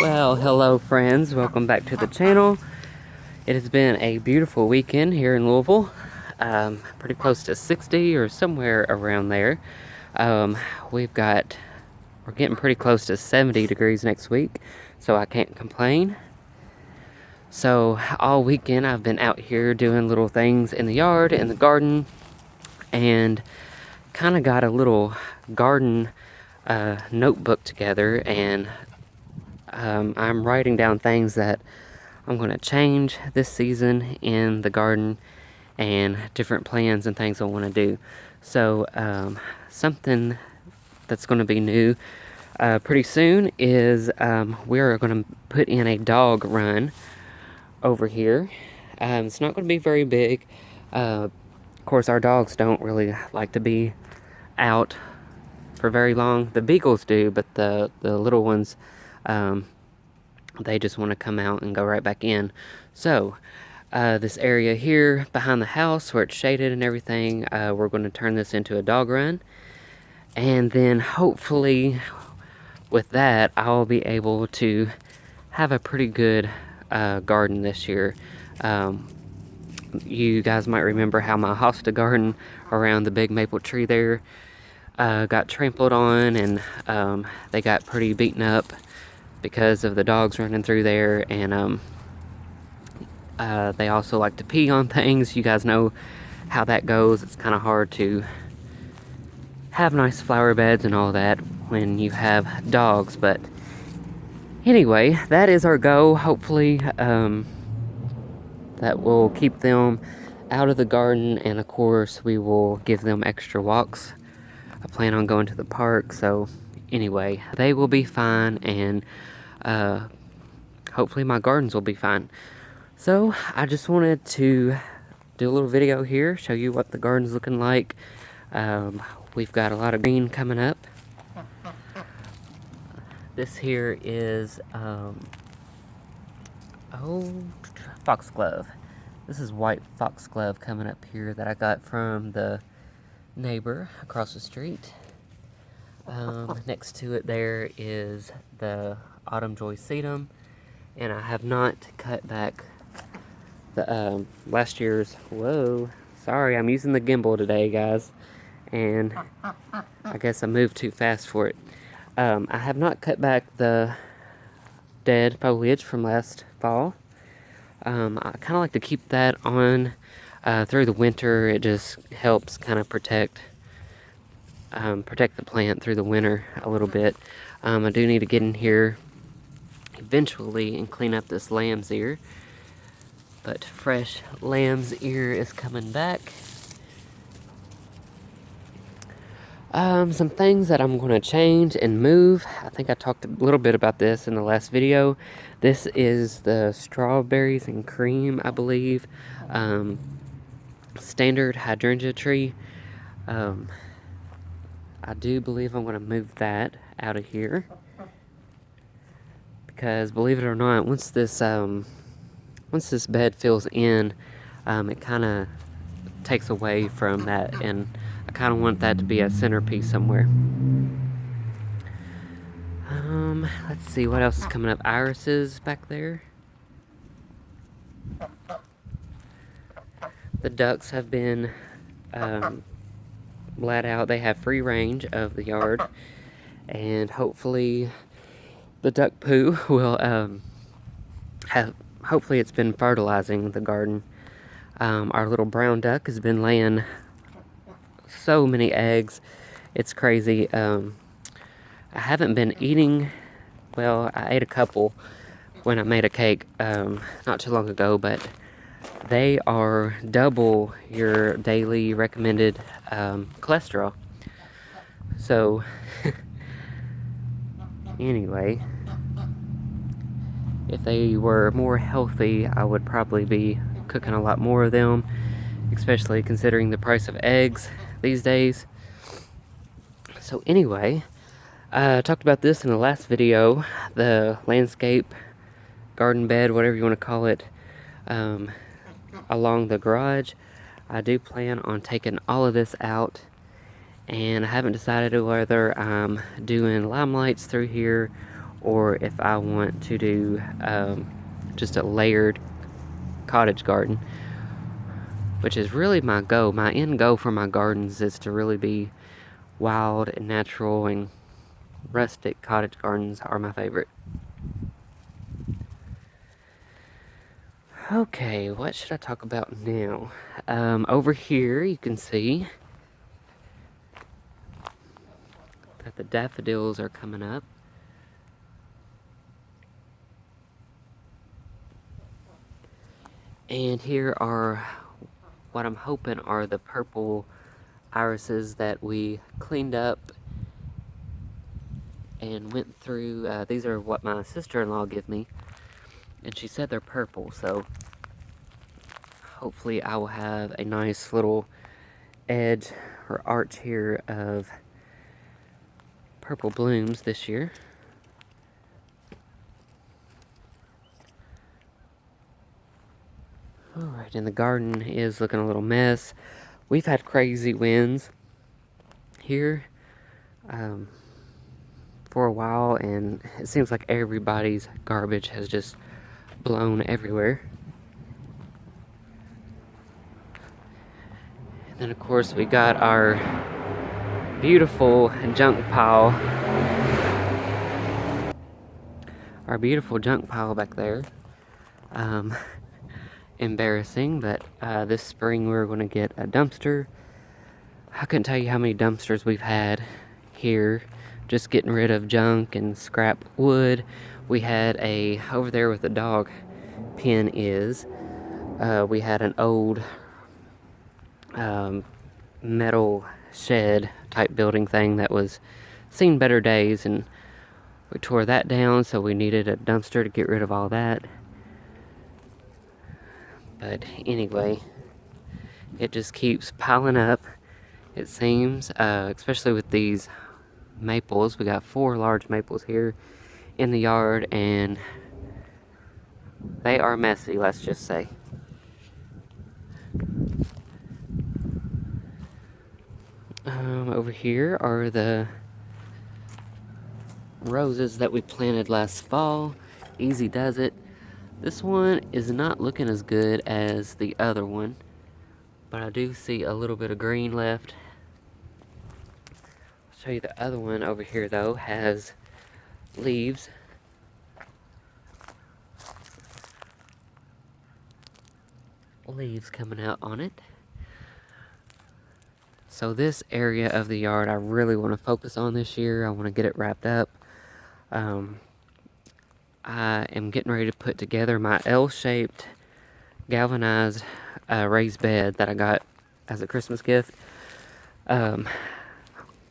Well, hello friends, welcome back to the channel. It has been a beautiful weekend here in Louisville. Pretty close to 60 or somewhere around there. We're getting pretty close to 70 degrees next week, so I can't complain. So all weekend I've been out here doing little things in the yard, in the garden, and kind of got a little garden notebook together, and I'm writing down things that I'm going to change this season in the garden and different plans and things I want to do. So something that's going to be new pretty soon is we're going to put in a dog run over here. It's not going to be very big. Of course, our dogs don't really like to be out for very long. The beagles do, but the little ones, they just want to come out and go right back in. So this area here behind the house where it's shaded and everything, we're going to turn this into a dog run, and then hopefully with that I'll be able to have a pretty good garden this year. You guys might remember how my hosta garden around the big maple tree there got trampled on, and they got pretty beaten up because of the dogs running through there, and they also like to pee on things. You guys know how that goes. It's kind of hard to have nice flower beds and all that when you have dogs, but anyway, that is our goal. Hopefully that will keep them out of the garden, and of course we will give them extra walks. I plan on going to the park, so anyway, they will be fine, and hopefully my gardens will be fine. So I just wanted to do a little video here, show you what the garden's looking like. We've got a lot of green coming up. This here is foxglove. This is white foxglove coming up here that I got from the neighbor across the street. Next to it there is the autumn joy sedum, and I have not cut back the last year's. Whoa, sorry, I'm using the gimbal today, guys, and I guess I moved too fast for it. I have not cut back the dead foliage from last fall. I kind of like to keep that on through the winter. It just helps kind of protect the plant through the winter a little bit. I do need to get in here eventually and clean up this lamb's ear, but fresh lamb's ear is coming back. Some things that I'm going to change and move. I think I talked a little bit about this in the last video. This is the strawberries and cream, I believe, standard hydrangea tree. I do believe I'm going to move that out of here, because believe it or not, once this bed fills in, it kind of takes away from that, and I kind of want that to be a centerpiece somewhere. Let's see what else is coming up. Irises back there. The ducks have been let out. They have free range of the yard, and hopefully the duck poo will hopefully it's been fertilizing the garden. Our little brown duck has been laying so many eggs, it's crazy. I haven't been eating, well, I ate a couple when I made a cake not too long ago, but they are double your daily recommended cholesterol. So anyway, if they were more healthy, I would probably be cooking a lot more of them, especially considering the price of eggs these days. So anyway, I talked about this in the last video, the landscape garden bed, whatever you want to call it, along the garage. I do plan on taking all of this out, and I haven't decided whether I'm doing lime lights through here or if I want to do just a layered cottage garden, which is really my goal. My end goal for my gardens is to really be wild and natural, and rustic cottage gardens are my favorite. Okay, what should I talk about now? Over here you can see that the daffodils are coming up. And here are what I'm hoping are the purple irises that we cleaned up and went through. These are what my sister-in-law gave me, and she said they're purple, so hopefully I will have a nice little edge or arch here of purple blooms this year. Alright, and the garden is looking a little mess. We've had crazy winds here for a while, and it seems like everybody's garbage has just blown everywhere. And then of course we got our beautiful junk pile. Our beautiful junk pile back there. Embarrassing, but this spring we're going to get a dumpster. I couldn't tell you how many dumpsters we've had here, just getting rid of junk and scrap wood. We had over there where the dog pen is, we had an old metal shed type building thing that was seen better days, and we tore that down, so we needed a dumpster to get rid of all that. But anyway, it just keeps piling up, it seems, especially with these maples. We got 4 large maples here in the yard, and they are messy, let's just say. Over here are the roses that we planted last fall. Easy does it. This one is not looking as good as the other one, but I do see a little bit of green left. I'll show you the other one over here though, has leaves. Leaves coming out on it. So this area of the yard I really want to focus on this year. I want to get it wrapped up. I am getting ready to put together my L-shaped galvanized raised bed that I got as a Christmas gift. Got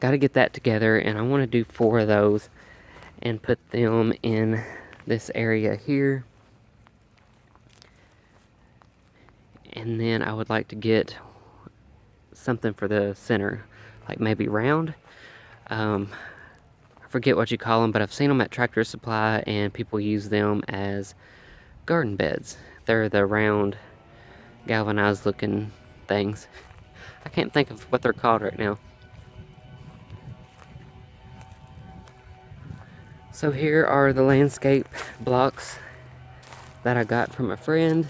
to get that together, and I want to do 4 of those and put them in this area here. And then I would like to get something for the center, like maybe round. I forget what you call them, but I've seen them at Tractor Supply, and people use them as garden beds. They're the round, galvanized looking things. I can't think of what they're called right now. So here are the landscape blocks that I got from a friend.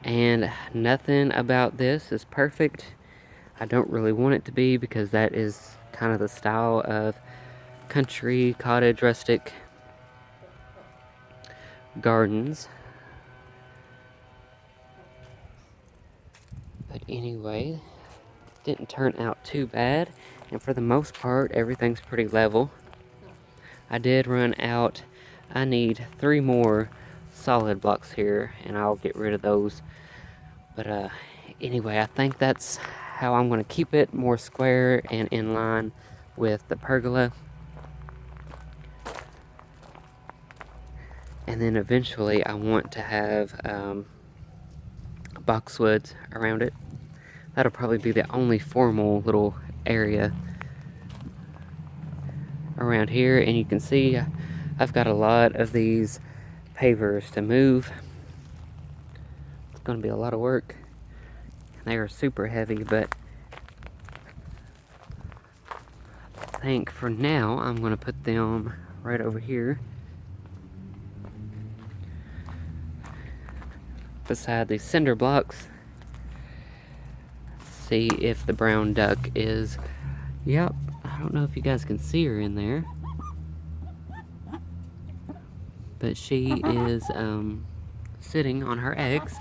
And nothing about this is perfect. I don't really want it to be, because that is kind of the style of country, cottage, rustic gardens. But anyway, didn't turn out too bad, and for the most part everything's pretty level. I did run out. I need 3 more solid blocks here, and I'll get rid of those. But anyway, I think that's how I'm going to keep it, more square and in line with the pergola. And then eventually I want to have boxwoods around it. That'll probably be the only formal little area around here, and you can see I've got a lot of these pavers to move. It's going to be a lot of work. They are super heavy, but I think for now I'm going to put them right over here beside these cinder blocks. See if the brown duck is, yep, I don't know if you guys can see her in there, but she is sitting on her eggs.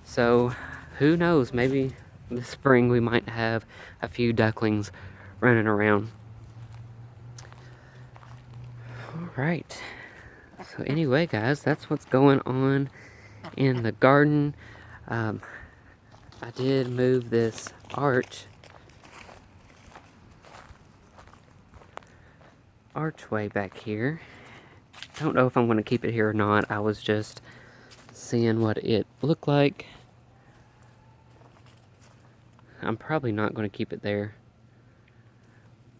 So who knows, maybe this spring we might have a few ducklings running around. Alright, so anyway guys, that's what's going on in the garden. I did move this archway back here. Don't know if I'm going to keep it here or not. I was just seeing what it looked like. I'm probably not going to keep it there,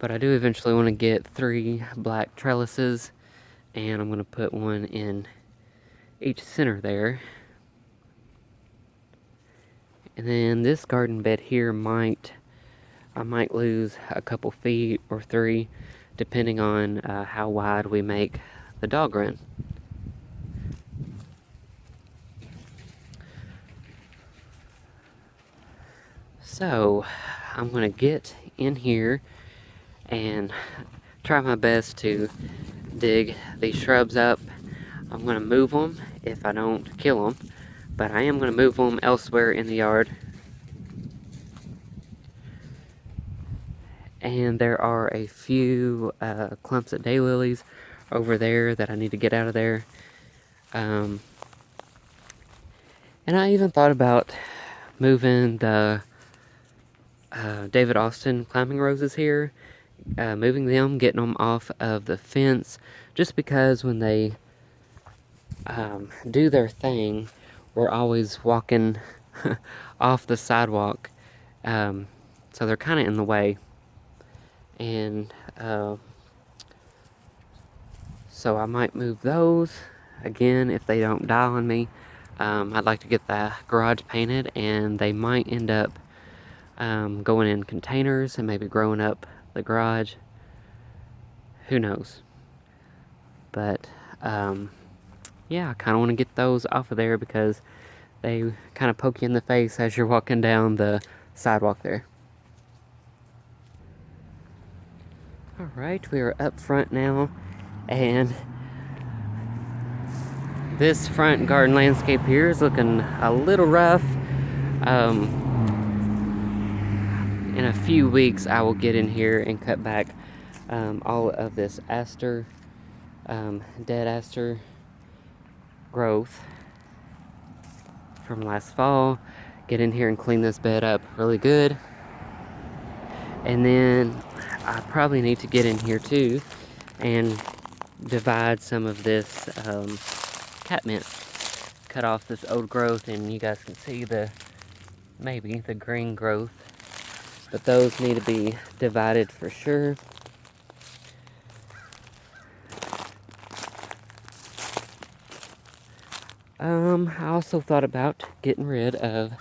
but I do eventually want to get 3 black trellises, and I'm going to put one in each center there. And then this garden bed here I might lose a couple feet or 3, depending on how wide we make the dog run. So I'm gonna get in here and try my best to dig these shrubs up. I'm gonna move them if I don't kill them, but I am gonna move them elsewhere in the yard. And there are a few clumps of daylilies over there that I need to get out of there. And I even thought about moving the David Austin climbing roses here, moving them, getting them off of the fence, just because when they do their thing, we're always walking off the sidewalk, so they're kind of in the way. And so I might move those again if they don't die on me. I'd like to get the garage painted, and they might end up going in containers and maybe growing up the garage. Who knows? But yeah, I kind of want to get those off of there because they kind of poke you in the face as you're walking down the sidewalk there. Alright, we are up front now, and this front garden landscape here is looking a little rough. In a few weeks I will get in here and cut back all of this aster, dead aster growth from last fall. Get in here and clean this bed up really good. And then I probably need to get in here too and divide some of this catmint. Cut off this old growth, and you guys can see maybe the green growth, but those need to be divided for sure. I also thought about getting rid of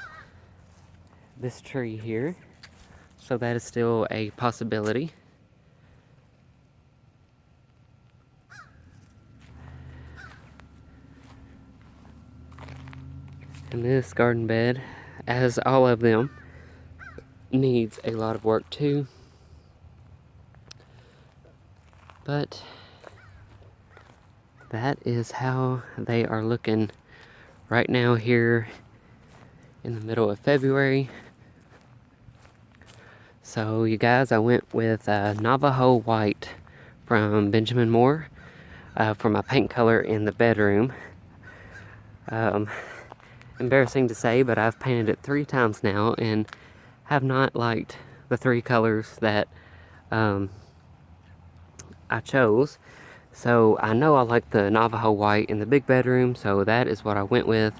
this tree here, so that is still a possibility. And this garden bed, as all of them, needs a lot of work too. But that is how they are looking right now here in the middle of February. So you guys, I went with Navajo White from Benjamin Moore for my paint color in the bedroom. Embarrassing to say, but I've painted it 3 times now and have not liked the 3 colors that I chose. So I know I like the Navajo White in the big bedroom, so that is what I went with.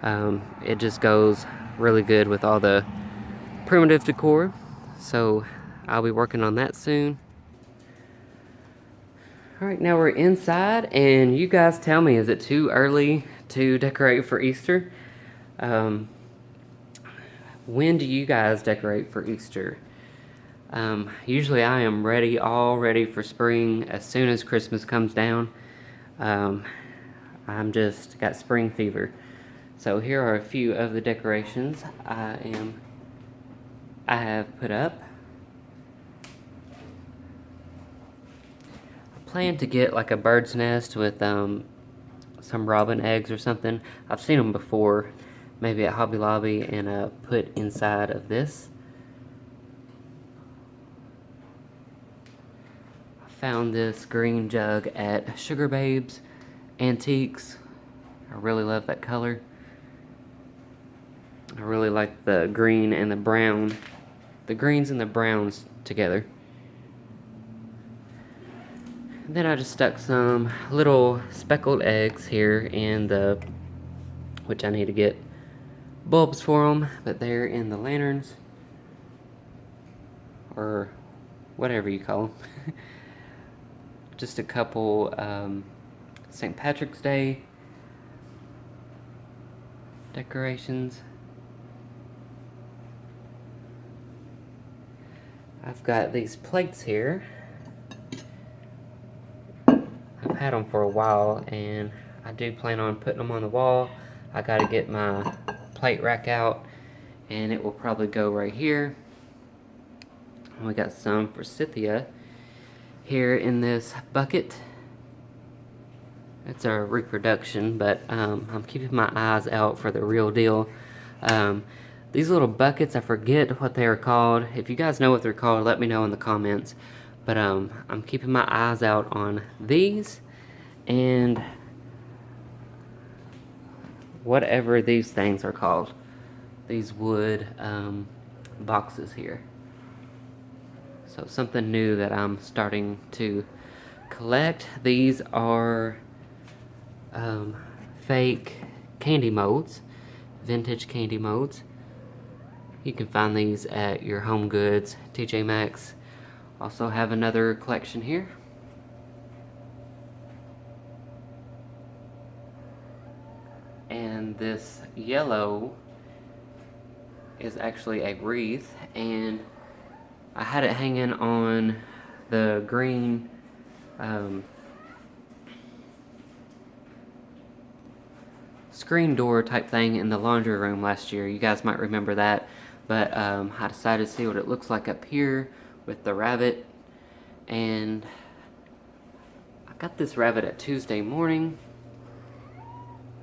It just goes really good with all the primitive decor, so I'll be working on that soon. Alright, now we're inside, and you guys tell me, is it too early to decorate for Easter? When do you guys decorate for Easter? Usually I am all ready for spring as soon as Christmas comes down. I'm just got spring fever. So here are a few of the decorations I have put up. I plan to get like a bird's nest with some robin eggs or something. I've seen them before, maybe at Hobby Lobby, and put inside of this. I found this green jug at Sugar Babes Antiques. I really love that color. I really like the green and the brown, the greens and the browns together. And then I just stuck some little speckled eggs here in the, which I need to get bulbs for them, but they're in the lanterns, or whatever you call them. Just a couple St. Patrick's Day decorations. I've got these plates here. I've had them for a while, and I do plan on putting them on the wall. I gotta get my plate rack out, and it will probably go right here. And we got some for Cynthia here in this bucket. It's a reproduction, but I'm keeping my eyes out for the real deal. These little buckets, I forget what they are called. If you guys know what they're called, let me know in the comments. But I'm keeping my eyes out on these and whatever these things are called. These wood boxes here. So something new that I'm starting to collect. These are fake candy molds, vintage candy molds. You can find these at your Home Goods, TJ Maxx. Also have another collection here. And this yellow is actually a wreath, and I had it hanging on the green screen door type thing in the laundry room last year. You guys might remember that. But I decided to see what it looks like up here with the rabbit. And I got this rabbit at Tuesday morning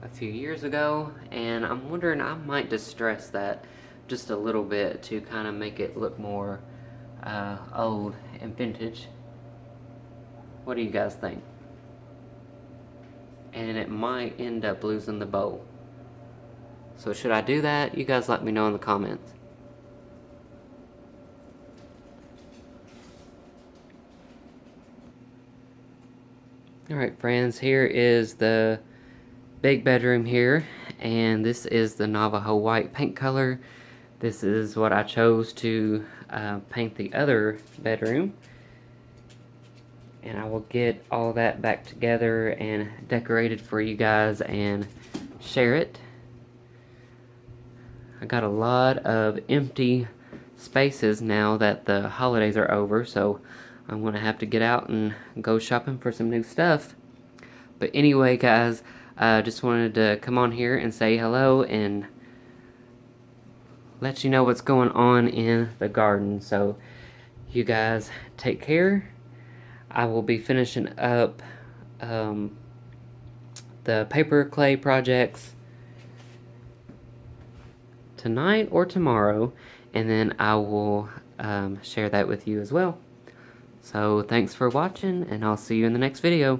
a few years ago, and I'm wondering, I might distress that just a little bit to kind of make it look more old and vintage. What do you guys think? And it might end up losing the bow. So should I do that? You guys let me know in the comments. Alright friends, here is the big bedroom here, and this is the Navajo white paint color. This is what I chose to paint the other bedroom. And I will get all that back together and decorated for you guys and share it. I got a lot of empty spaces now that the holidays are over, so I'm gonna have to get out and go shopping for some new stuff. But anyway guys, I just wanted to come on here and say hello and let you know what's going on in the garden. So you guys take care. I will be finishing up the paper clay projects tonight or tomorrow, and then I will share that with you as well. So thanks for watching, and I'll see you in the next video.